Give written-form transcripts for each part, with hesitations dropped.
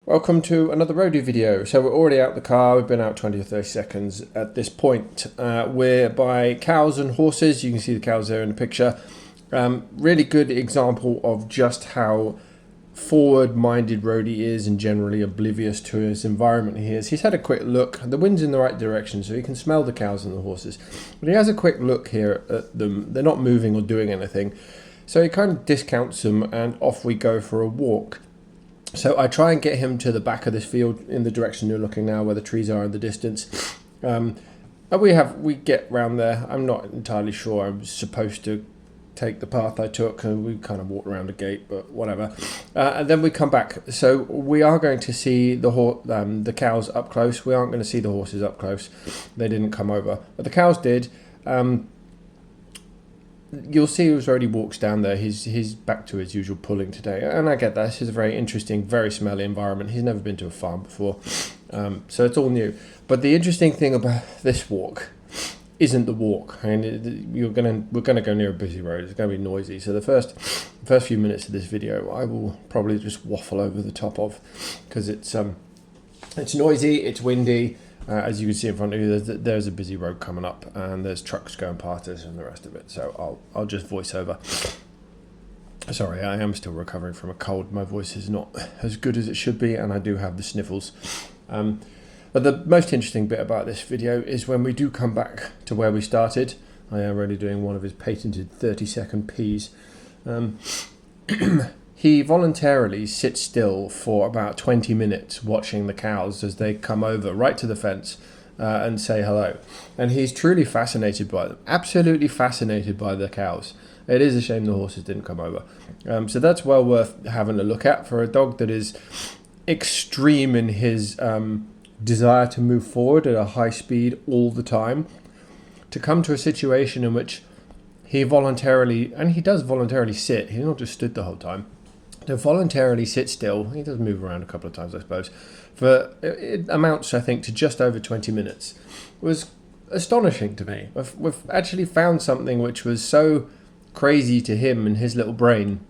Welcome to another Roadie video. So we're already out the car, we've been out 20 or 30 seconds at this point. We're by cows and horses, you can see the cows there in the picture. Really good example of just how forward-minded Roadie is and generally oblivious to his environment he is. He's had a quick look, the wind's in the right direction so he can smell the cows and the horses. But he has a quick look here at them, they're not moving or doing anything. So he kind of discounts them and off we go for a walk. So I try and get him to the back of this field in the direction you're looking now, where the trees are in the distance. And we get round there. I'm not entirely sure. I was supposed to take the path I took, and we kind of walked around a gate, but whatever. And then we come back. So we are going to see the cows up close. We aren't going to see the horses up close. They didn't come over, but the cows did. You'll see as Roadie walks down there, he's back to his usual pulling today. And I get that. This is a very interesting, very smelly environment. He's never been to a farm before. So it's all new. But the interesting thing about this walk isn't the walk. I mean, we're gonna go near a busy road. It's gonna be noisy. So the first few minutes of this video, I will probably just waffle over the top of, because it's noisy, it's windy. As you can see in front of you, there's a busy road coming up, and there's trucks going past us and the rest of it. So I'll just voice over. Sorry, I am still recovering from a cold. My voice is not as good as it should be, and I do have the sniffles. But the most interesting bit about this video is when we do come back to where we started. I am already doing one of his patented 30-second Ps. He voluntarily sits still for about 20 minutes watching the cows as they come over right to the fence and say hello. And he's truly fascinated by them, absolutely fascinated by the cows. It is a shame the horses didn't come over. So that's well worth having a look at for a dog that is extreme in his desire to move forward at a high speed all the time. To come to a situation in which he voluntarily, and he does voluntarily sit, he's not just stood the whole time, to voluntarily sit still, he does move around a couple of times I suppose, it amounts I think to just over 20 minutes, was astonishing to me. We've actually found something which was so crazy to him and his little brain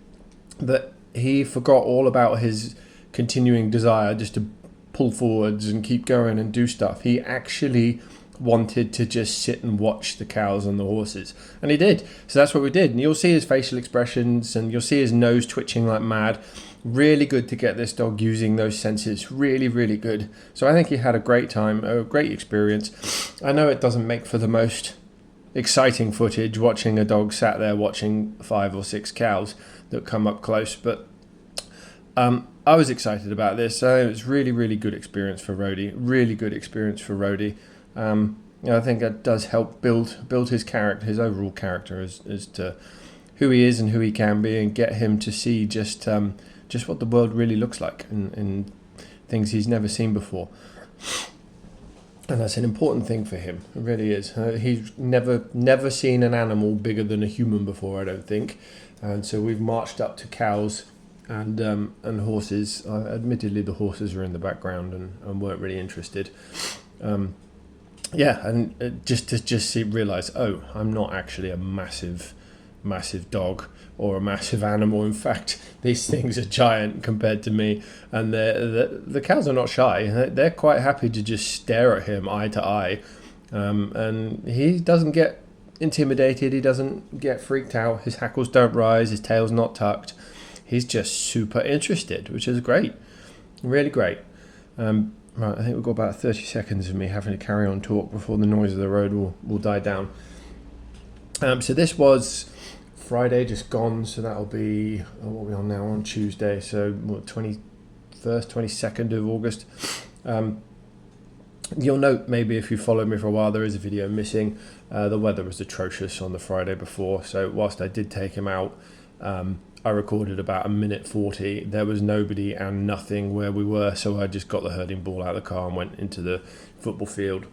that he forgot all about his continuing desire just to pull forwards and keep going and do stuff. He actually wanted to just sit and watch the cows and the horses, and he did. So that's what we did, and you'll see his facial expressions and you'll see his nose twitching like mad. Really good to get this dog using those senses, really good. So I think he had a great time, a great experience. I know it doesn't make for the most exciting footage watching a dog sat there watching 5 or 6 cows that come up close, but I was excited about this. So it was really good experience for Roadie, really good experience for Roadie. I think that does help build his character, his overall character as to who he is and who he can be, and get him to see just what the world really looks like and things he's never seen before. And that's an important thing for him. It really is. He's never seen an animal bigger than a human before, I don't think. And so we've marched up to cows and horses. Admittedly, the horses are in the background and weren't really interested. Yeah, and just to realise, oh, I'm not actually a massive dog or a massive animal. In fact, these things are giant compared to me, and the cows are not shy. They're quite happy to just stare at him eye to eye, and he doesn't get intimidated. He doesn't get freaked out. His hackles don't rise. His tail's not tucked. He's just super interested, which is great, really great. Right, I think we've got about 30 seconds of me having to carry on talk before the noise of the road will die down. So this was Friday just gone, so that'll be, what are we on now, on Tuesday, so 21st, 22nd of August. You'll note, maybe if you followed me for a while, there is a video missing. The weather was atrocious on the Friday before, so whilst I did take him out, I recorded about 1:40. There was nobody and nothing where we were, so I just got the herding ball out of the car and went into the football field,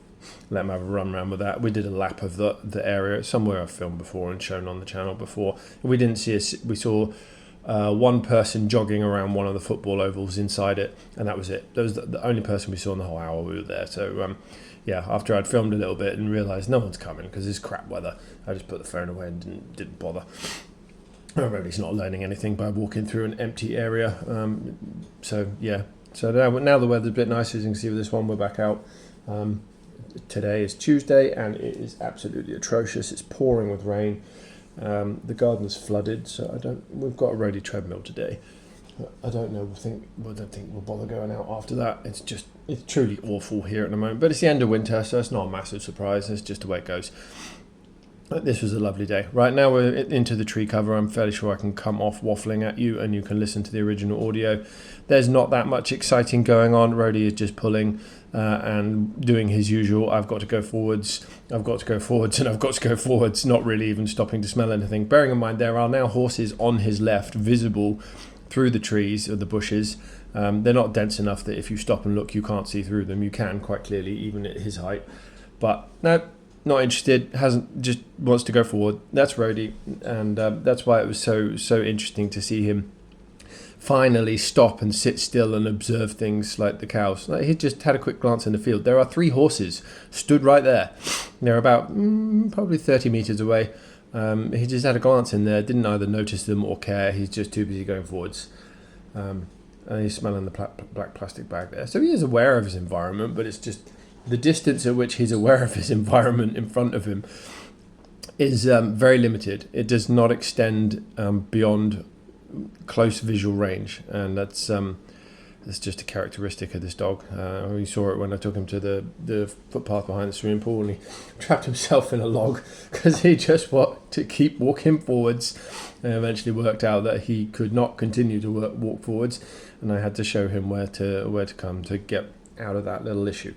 let him have a run around with that. We did a lap of the area, somewhere I've filmed before and shown on the channel before. We didn't see we saw one person jogging around one of the football ovals inside it, and that was it. That was the only person we saw in the whole hour we were there. So yeah, after I'd filmed a little bit and realised no one's coming because it's crap weather, I just put the phone away and didn't bother. Roadie's not learning anything by walking through an empty area. So yeah, So now the weather's a bit nicer, as you can see with this one. We're back out. Today is Tuesday and it is absolutely atrocious. It's pouring with rain. The garden's flooded, so we've got a roadie treadmill today. I don't think we'll bother going out after that. It's truly awful here at the moment, but it's the end of winter, so it's not a massive surprise. It's just the way it goes. This was a lovely day. Right now we're into the tree cover. I'm fairly sure I can come off waffling at you and you can listen to the original audio. There's not that much exciting going on. Roadie is just pulling and doing his usual. I've got to go forwards, and I've got to go forwards, not really even stopping to smell anything. Bearing in mind there are now horses on his left visible through the trees or the bushes. They're not dense enough that if you stop and look you can't see through them. You can quite clearly even at his height, but no, not interested, just wants to go forward. That's Roadie, and that's why it was so interesting to see him finally stop and sit still and observe things like the cows. Like, he just had a quick glance in the field. There are 3 horses stood right there. They're about probably 30 meters away. He just had a glance in there, didn't either notice them or care. He's just too busy going forwards. And he's smelling the black plastic bag there. So he is aware of his environment, but it's just the distance at which he's aware of his environment in front of him is very limited. It does not extend beyond close visual range, and that's just a characteristic of this dog. We saw it when I took him to the footpath behind the swimming pool, and he trapped himself in a log because he just wanted to keep walking forwards, and eventually worked out that he could not continue to walk forwards, and I had to show him where to come to get out of that little issue.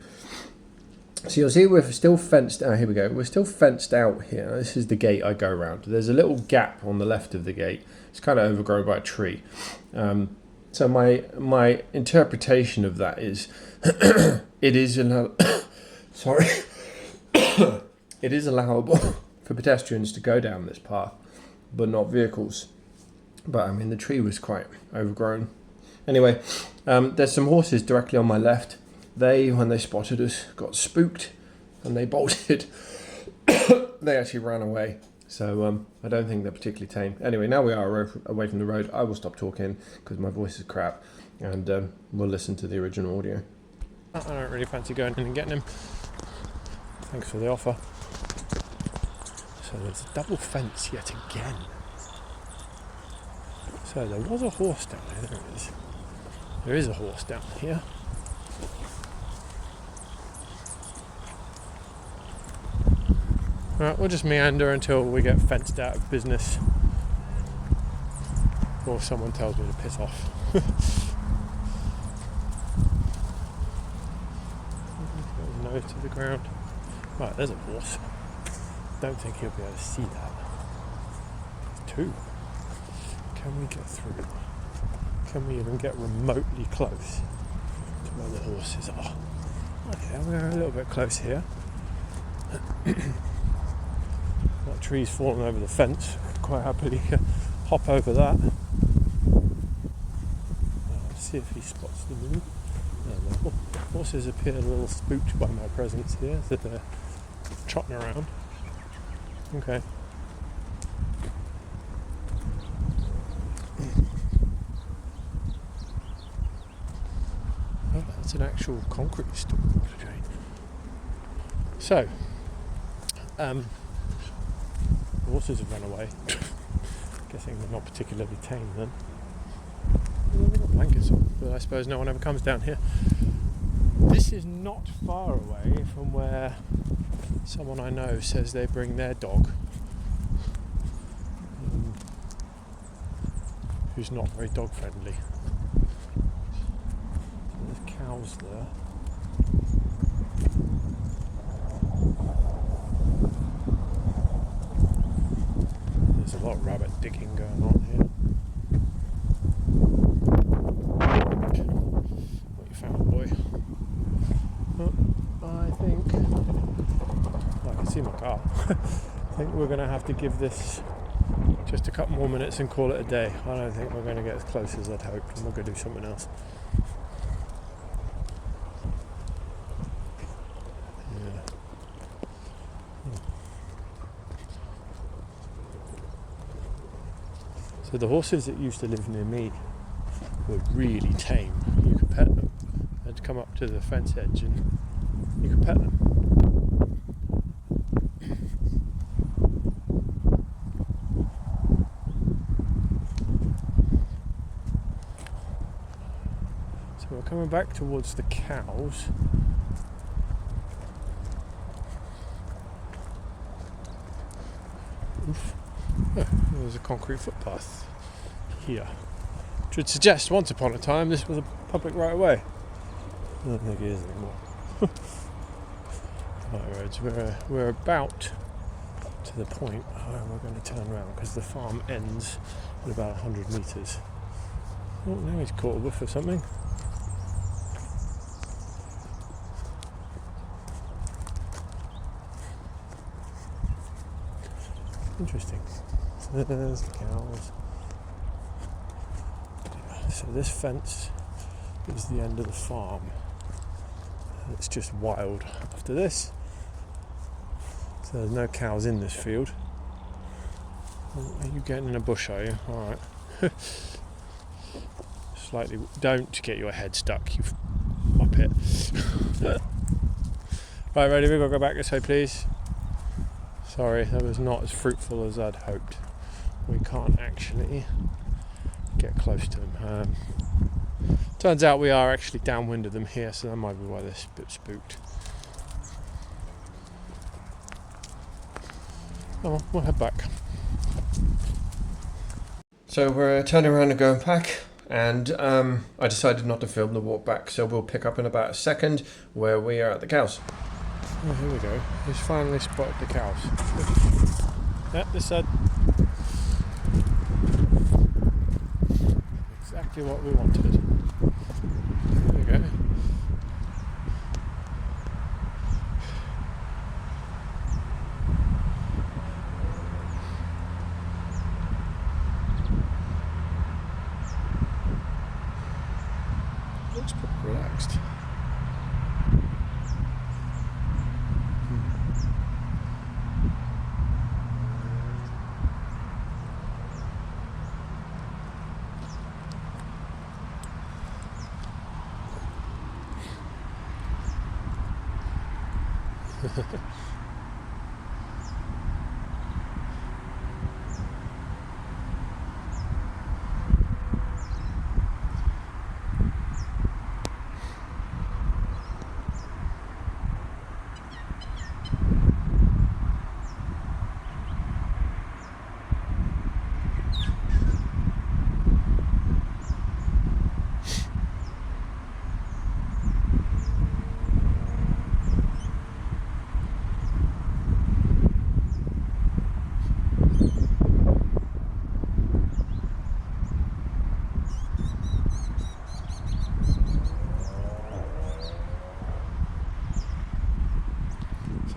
So you'll see we're still fenced out. Here we go. We're still fenced out here. This is the gate I go around. There's a little gap on the left of the gate. It's kind of overgrown by a tree. So my interpretation of that is it is it is allowable for pedestrians to go down this path, but not vehicles. But I mean, the tree was quite overgrown. Anyway, there's some horses directly on my left. They, when they spotted us, got spooked and they bolted. They actually ran away. So I don't think they're particularly tame. Anyway, now we are away from the road. I will stop talking because my voice is crap, and we'll listen to the original audio. I don't really fancy going in and getting him. Thanks for the offer. So there's a double fence yet again. So there was a horse down there. There it is. There is a horse down here. Right, we'll just meander until we get fenced out of business, or someone tells me to piss off. Nose to the ground. Right, there's a horse. Don't think he'll be able to see that. There's 2. Can we get through? Can we even get remotely close to where the horses are? Okay, we're a little bit close here. That tree's fallen over the fence. Quite happily hop over that. See if he spots the move. The horses appear a little spooked by my presence here, so they're trotting around. Okay. Oh, that's an actual concrete storm water drain. So, horses have run away. Guessing they're not particularly tame then. They've got blankets on, but I suppose no one ever comes down here. This is not far away from where someone I know says they bring their dog, who's not very dog friendly. So there's cows there. There's a lot of rabbit digging going on here. What you found, boy? I think... Well, I can see my car. I think we're going to have to give this just a couple more minutes and call it a day. I don't think we're going to get as close as I'd hoped, and we're going to do something else. So the horses that used to live near me were really tame. You could pet them. They'd come up to the fence edge and you could pet them. So we're coming back towards the cows. Oof. Oh, there's a concrete footpath here, which would suggest once upon a time this was a public right of way. I don't think it is anymore. Right roads, we're about to the point where we're going to turn around because the farm ends at about 100 metres. Oh, now he's caught a whiff of something. Interesting. There's the cows. So this fence is the end of the farm. It's just wild after this. So there's no cows in this field. Are you getting in a bush, are you? Alright. Slightly. Don't get your head stuck, you muppet. Right, ready? We've got to go back this way, please. Sorry, that was not as fruitful as I'd hoped. We can't actually get close to them. Turns out we are actually downwind of them here, so that might be why they're a bit spooked. Oh well, we'll head back. So we're turning around and going back, and I decided not to film the walk back, so we'll pick up in about a second where we are at the cows. Oh, here we go. He's finally spotted the cows. Yeah, this side. Exactly what we wanted. There we go. Looks pretty relaxed.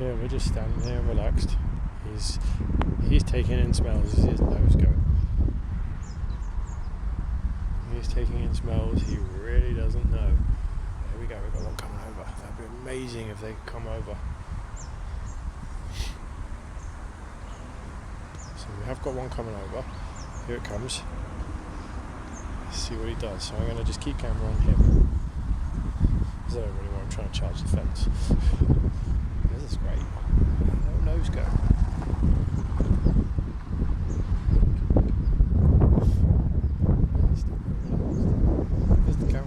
Yeah, we're just standing there relaxed. He's taking in smells. Is his nose going? He's taking in smells. He really doesn't know. There we go. We've got one coming over. That'd be amazing if they could come over. So we have got one coming over. Here it comes. Let's see what he does. So I'm going to just keep camera on him. Because I don't really want him trying to charge the fence. This is great. No nose go. There's the cow.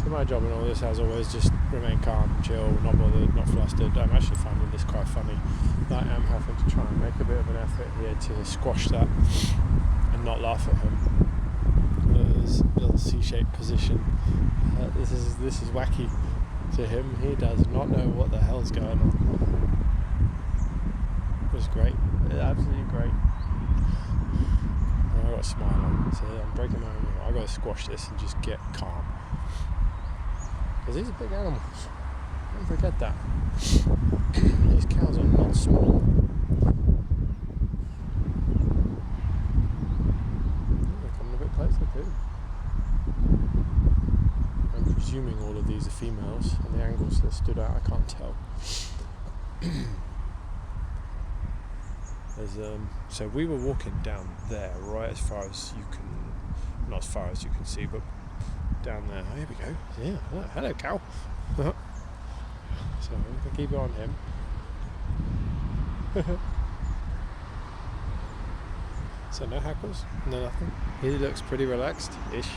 So my job in all this, as always, just remain calm, chill, not bothered, not flustered. I'm actually finding this quite funny. I am having to try and make a bit of an effort here to squash that and not laugh at him. This little C-shaped position. This is wacky to him. He does not know what the hell's going on. It was great. Absolutely great. And I got a smile on. So I'm breaking my own rule. I got to squash this and just get calm. Because these are big animals. Don't forget that. These cows are not small. They're coming a bit closer too. I'm presuming all of these are females, and the angles that stood out, I can't tell. So we were walking down there, right as far as you can, not as far as you can see, but down there. Oh, here we go. Yeah. Oh, hello, cow. So we can keep it on him. So no hackles, no nothing. He looks pretty relaxed-ish.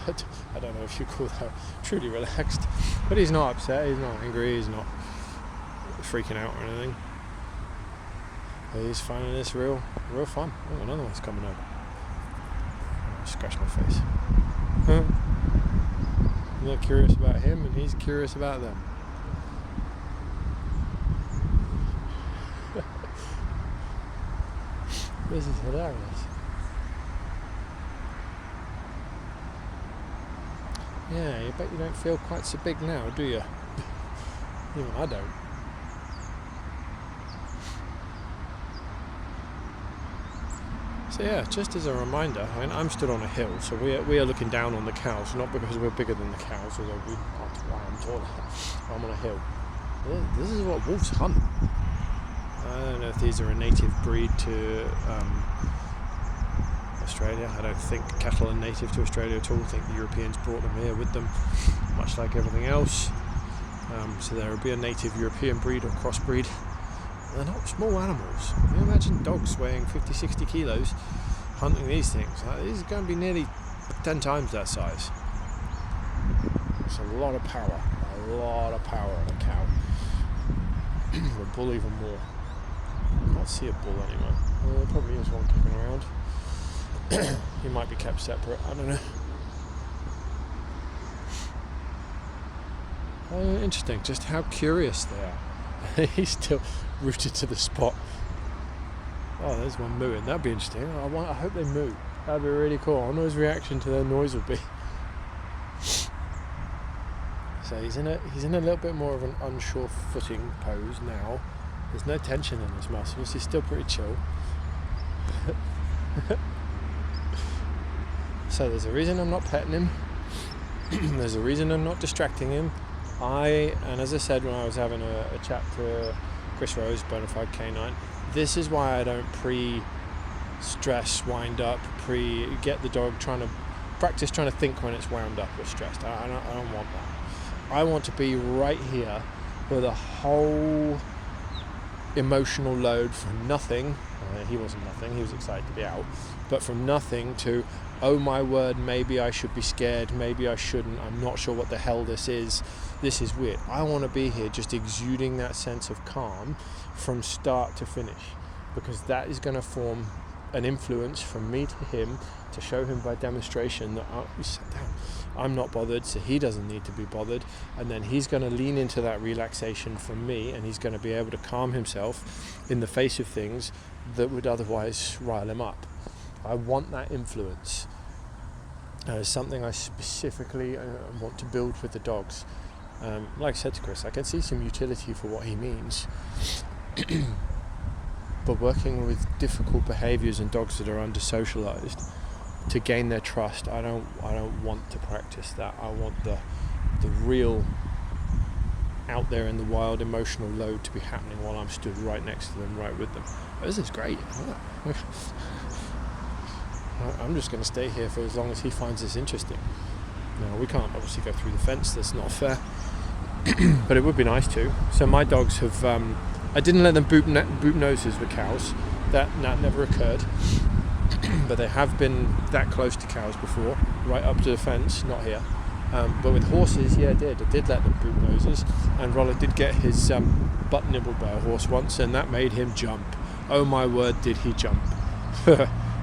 I don't know if you call that truly relaxed, but he's not upset, he's not angry, he's not freaking out or anything. He's finding this real fun. Oh, another one's coming up. I'll scratch my face. They're curious about him, and he's curious about them. This is hilarious. Yeah, you bet you don't feel quite so big now, do you? Even I don't. So yeah, just as a reminder, I mean, I'm stood on a hill, so we are looking down on the cows, not because we're bigger than the cows, although we aren't why I'm taller. I'm on a hill. This is what wolves hunt. I don't know if these are a native breed to Australia. I don't think cattle are native to Australia at all. I think the Europeans brought them here with them, much like everything else. So there will be a native European breed or crossbreed. They're not small animals. Can you imagine dogs weighing 50-60 kilos hunting these things? These are going to be nearly 10 times that size. It's a lot of power on a cow. A bull even more. I can't see a bull anywhere. There probably is one kicking around. He might be kept separate, I don't know. Interesting, just how curious they are. He's still rooted to the spot. Oh, there's one mooing. That'd be interesting. I hope they moo. That'd be really cool. I wonder what his reaction to their noise would be. So he's in a little bit more of an unsure footing pose now. There's no tension in his muscles. He's still pretty chill. So there's a reason I'm not petting him. There's a reason I'm not distracting him. And as I said when I was having a chat to Chris Rose, Bonafide Canine, this is why I don't pre-stress, wind up, get the dog trying to think when it's wound up or stressed. I don't want that. I want to be right here with a whole emotional load from nothing. He wasn't nothing, he was excited to be out, but from nothing to, oh my word, maybe I should be scared, maybe I shouldn't, I'm not sure what the hell this is weird. I want to be here just exuding that sense of calm from start to finish, because that is going to form an influence from me to him, to show him by demonstration that I'm not bothered, so he doesn't need to be bothered, and then he's going to lean into that relaxation from me, and he's going to be able to calm himself in the face of things that would otherwise rile him up. I want that influence. It's something I specifically want to build with the dogs. Like I said to Chris, I can see some utility for what he means. But working with difficult behaviours and dogs that are under-socialised, to gain their trust, I don't want to practice that. I want the real out there in the wild emotional load to be happening while I'm stood right next to them, right with them. This is great. I'm just going to stay here for as long as he finds this interesting. Now, we can't obviously go through the fence, that's not fair. But it would be nice to. So my dogs have, I didn't let them boot noses with cows. That never occurred. But they have been that close to cows before, right up to the fence, not here. But with horses, yeah, I did let them boot noses. And Roller did get his butt nibbled by a horse once, and that made him jump. Oh my word, did he jump.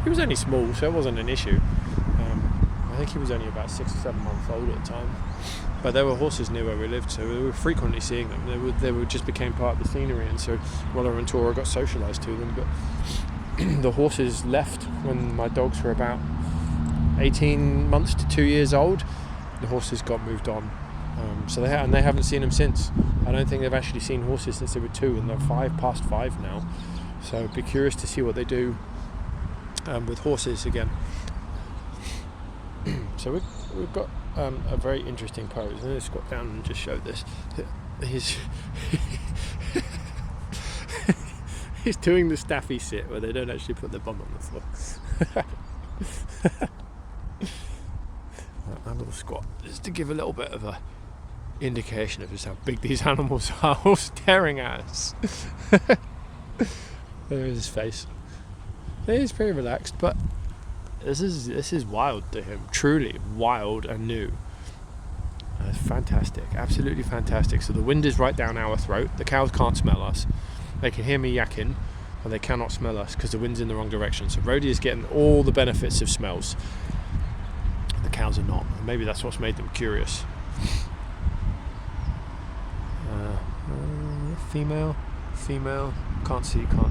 He was only small, so it wasn't an issue. I think he was only about 6 or 7 months old at the time. But there were horses near where we lived, so we were frequently seeing them. They just became part of the scenery, and so Roller and Tora got socialised to them. But the horses left when my dogs were about 18 months to 2 years old. The horses got moved on. So they haven't seen them since. I don't think they've actually seen horses since they were 2, and they're past 5 now. So I'd be curious to see what they do with horses again. So we've got a very interesting pose. I'm going to squat down and just show this. He's doing the staffy sit where they don't actually put the bum on the floor. A little squat, just to give a little bit of a indication of just how big these animals are, all staring at us. There is his face. He's pretty relaxed, but this is wild to him. Truly wild and new. It's fantastic, absolutely fantastic. So the wind is right down our throat. The cows can't smell us. They can hear me yakking, but they cannot smell us because the wind's in the wrong direction. So Roadie is getting all the benefits of smells. The cows are not. And maybe that's what's made them curious. Female, can't see. Yeah.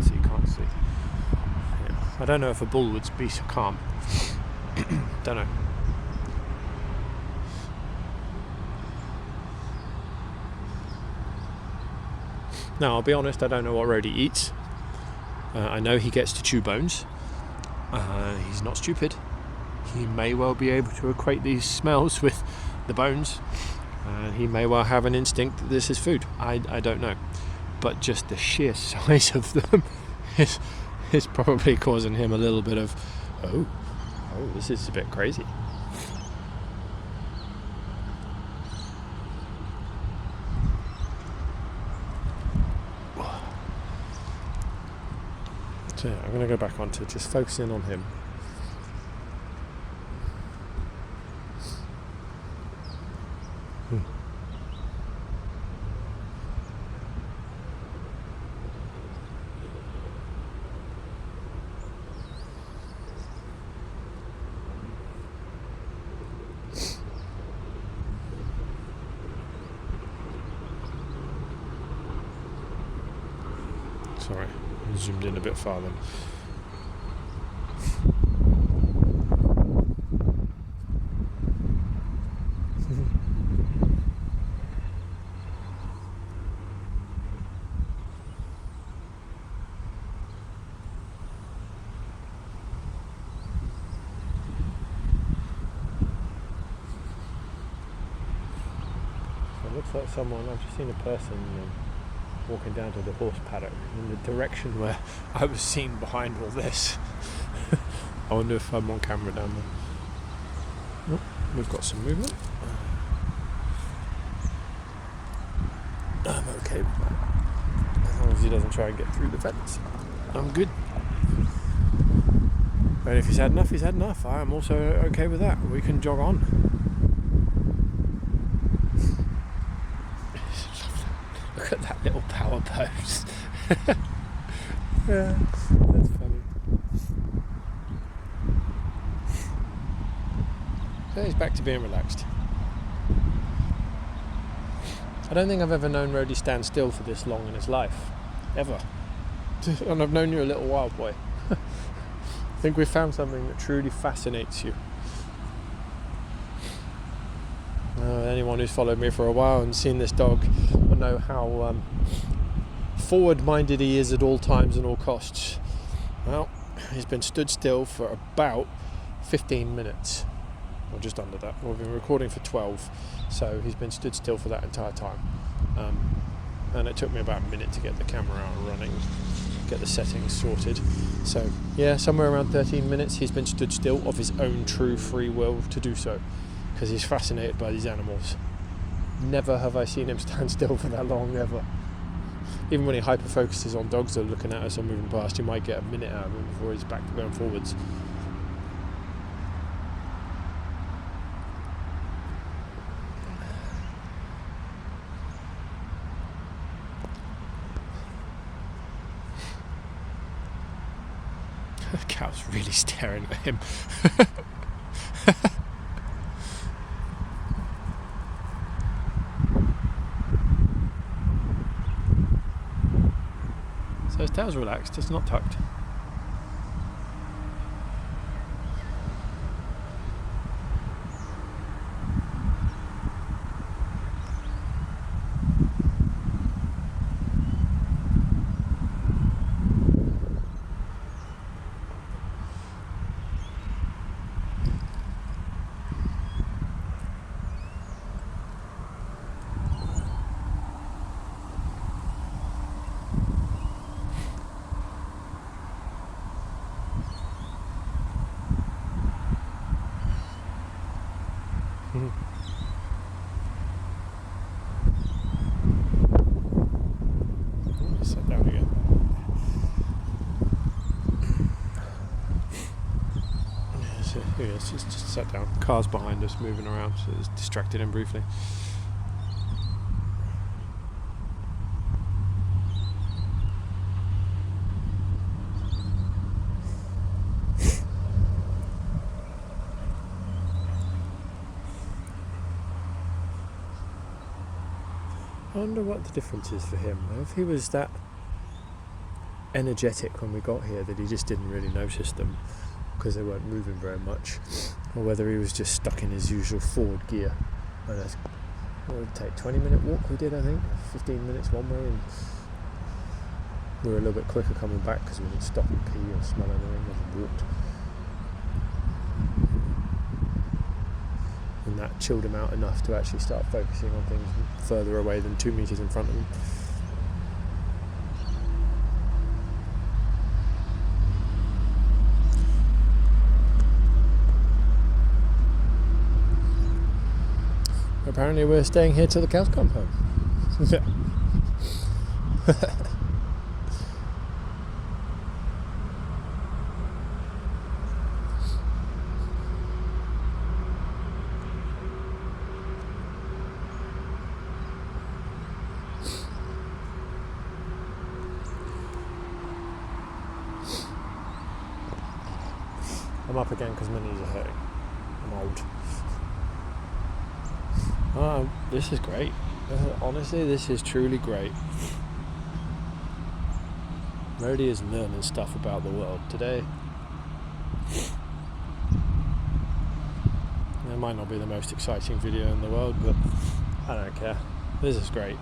I don't know if a bull would be so calm. Don't know. Now, I'll be honest, I don't know what Roadie eats. I know he gets to chew bones. He's not stupid. He may well be able to equate these smells with the bones. He may well have an instinct that this is food. I don't know. But just the sheer size of them is probably causing him a little bit of, oh, this is a bit crazy. So yeah, I'm going to go back on to just focusing on him. Sorry, I zoomed in a bit farther. It looks like someone, I've just seen a person walking down to the horse paddock in the direction where I was seen behind all this. I wonder if I'm on camera down there. Oh, we've got some movement. I'm okay with that. As long as he doesn't try and get through the fence, I'm good. And if he's had enough, he's had enough. I am also okay with that. We can jog on. Look at that little power pose. Yeah, that's funny. So he's back to being relaxed. I don't think I've ever known Roadie stand still for this long in his life. Ever. And I've known you a little while, boy. I think we've found something that truly fascinates you. Anyone who's followed me for a while and seen this dog will know how forward-minded he is at all times and all costs. Well, he's been stood still for about 15 minutes, or just under that. We've been recording for 12, so he's been stood still for that entire time. And it took me about a minute to get the camera out and running, get the settings sorted. So yeah, somewhere around 13 minutes he's been stood still of his own true free will to do so, because he's fascinated by these animals. Never have I seen him stand still for that long, ever. Even when he hyper-focuses on dogs that are looking at us or moving past, you might get a minute out of him before he's back to going forwards. The cow's really staring at him. So his tail's relaxed, it's not tucked. sat down. Cars behind us moving around, so it's distracted him briefly. I wonder what the difference is for him. If he was that energetic when we got here that he just didn't really notice them because they weren't moving very much, or whether he was just stuck in his usual forward gear. And what would it take? 20-minute walk we did, I think. 15 minutes one way, and we were a little bit quicker coming back because we didn't stop and pee or smell anything as we walked. And that chilled him out enough to actually start focusing on things further away than 2 meters in front of him. Apparently we're staying here till the cows come home. I'm up again because my knees are hurting. I'm old. This is great. Honestly, this is truly great. Roadie is learning stuff about the world today. It might not be the most exciting video in the world, but I don't care. This is great.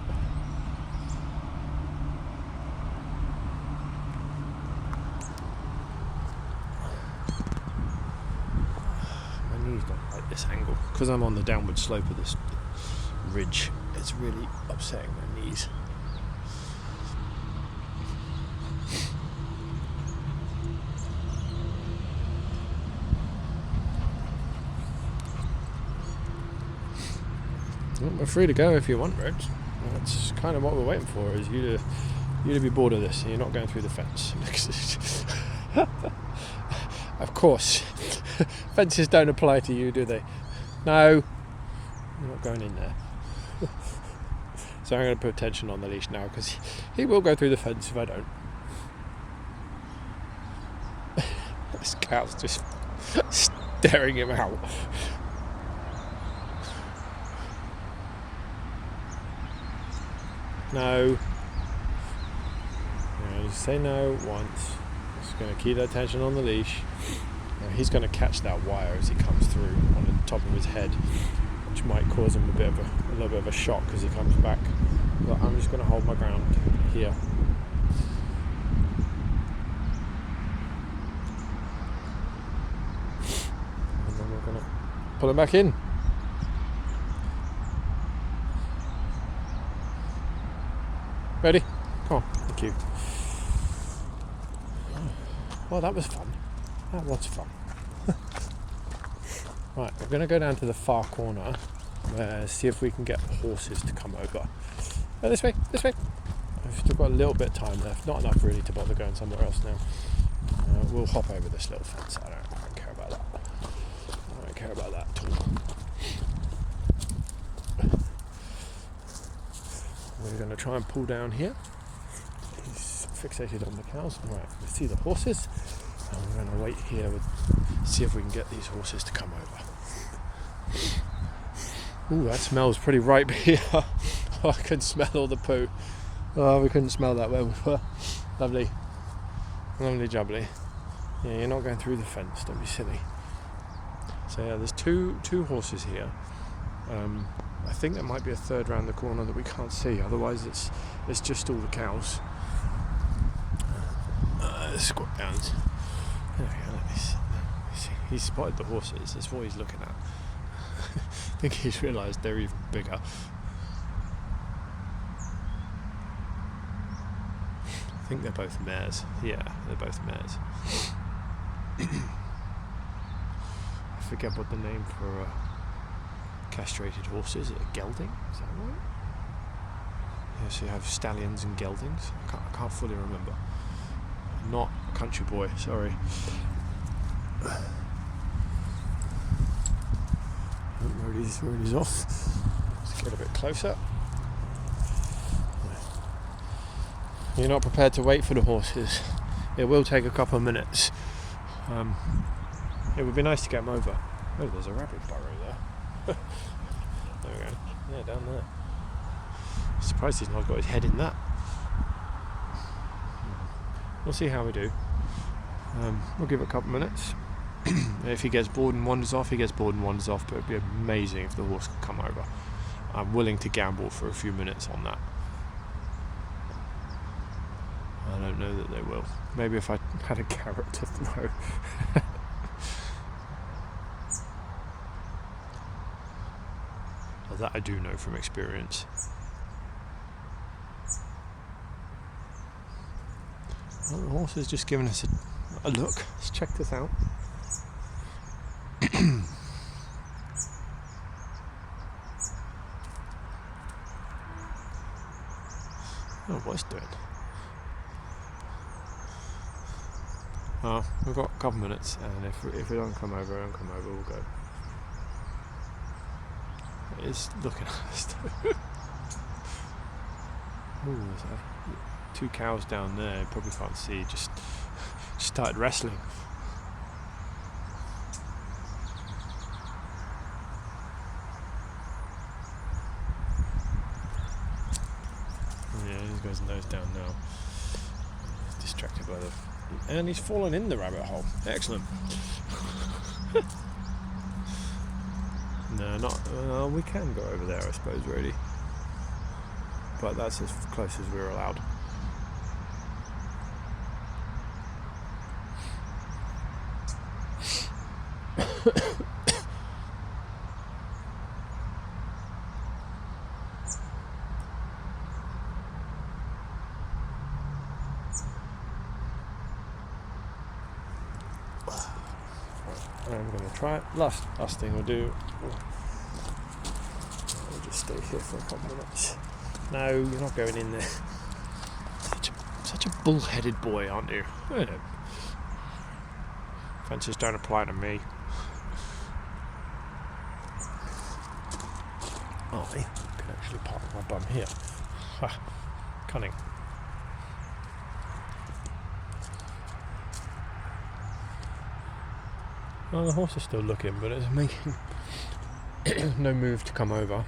My knees don't like this angle because I'm on the downward slope of this ridge. It's really upsetting my knees. Well, we're free to go if you want, Rich. That's kind of what we're waiting for, is you to be bored of this and you're not going through the fence. Of course. Fences don't apply to you, do they? No. You're not going in there. So I'm going to put tension on the leash now because he will go through the fence if I don't. This cow's just staring him out. No. Just say no once. Just going to keep that tension on the leash. Now he's going to catch that wire as he comes through on the top of his head, which might cause him a little bit of a shock as he comes back. But I'm just going to hold my ground here. And then we're going to pull him back in. Ready? Come on. Thank you. Well, that was fun. That was fun. Right, we're going to go down to the far corner, see if we can get the horses to come over. Oh, this way, this way. I've still got a little bit of time left, not enough really to bother going somewhere else now. We'll hop over this little fence. I don't care about that. I don't care about that at all. We're going to try and pull down here. He's fixated on the cows. Right, we see the horses. And we're going to wait here and see if we can get these horses to come over. Ooh, that smells pretty ripe here. I can smell all the poo. Oh, we couldn't smell that where we were. Lovely. Lovely jubbly. Yeah, you're not going through the fence, don't be silly. So yeah, there's two horses here. I think there might be a third round the corner that we can't see, otherwise it's just all the cows. Let's squat down. There we go, let me see. He's spotted the horses, that's what he's looking at. I think he's realised they're even bigger. I think they're both mares. Yeah, they're both mares. I forget what the name for castrated horses is. A gelding? Is that right? Yeah, so you have stallions and geldings. I can't fully remember. I'm not a country boy, sorry. Roadie's off. Let's get a bit closer. You're not prepared to wait for the horses. It will take a couple of minutes. It would be nice to get them over. Oh, there's a rabbit burrow there. There we go. Yeah, down there. Surprised he's not got his head in that. We'll see how we do. We'll give it a couple of minutes. If he gets bored and wanders off, he gets bored and wanders off, but it'd be amazing if the horse could come over. I'm willing to gamble for a few minutes on that. I don't know that they will. Maybe if I had a carrot to throw. That I do know from experience. Well, the horse has just given us a look. Let's check this out. Oh, what's doing? We've got a couple minutes, and if we don't come over, we'll go. It is looking at us. Ooh, there's two cows down there. Probably can't see. Just started wrestling. Yeah, he's got his nose down now. He's distracted by the... And he's fallen in the rabbit hole. Excellent. No, not... we can go over there, I suppose, really. But that's as close as we're allowed. I'm going to try it. Last thing we'll do. I'll just stay here for a couple minutes. No, you're not going in there. Such a bull-headed boy, aren't you? Fences don't apply to me. Oh, I can actually park my bum here. Ha, cunning. Well, the horse is still looking, but it's making no move to come over.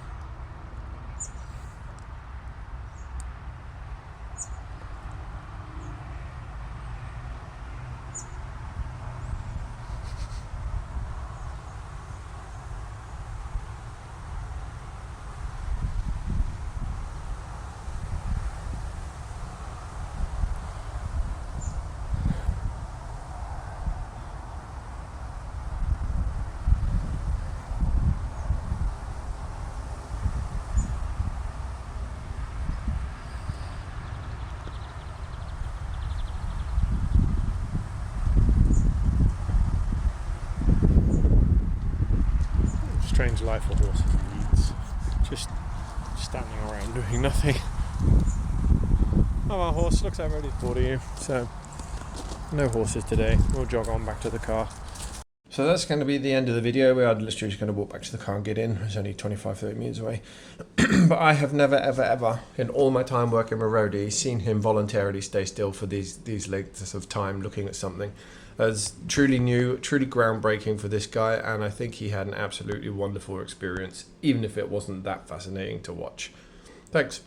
Strange life for horses leads. Just standing around doing nothing. Oh, our horse looks like ready for you. So, no horses today. We'll jog on back to the car. So that's going to be the end of the video. We are literally just going to walk back to the car and get in. It's only 25-30 minutes away. But I have never, ever, in all my time working with Roadie, seen him voluntarily stay still for these lengths of time looking at something. As truly new, truly groundbreaking for this guy, and I think he had an absolutely wonderful experience, even if it wasn't that fascinating to watch. Thanks.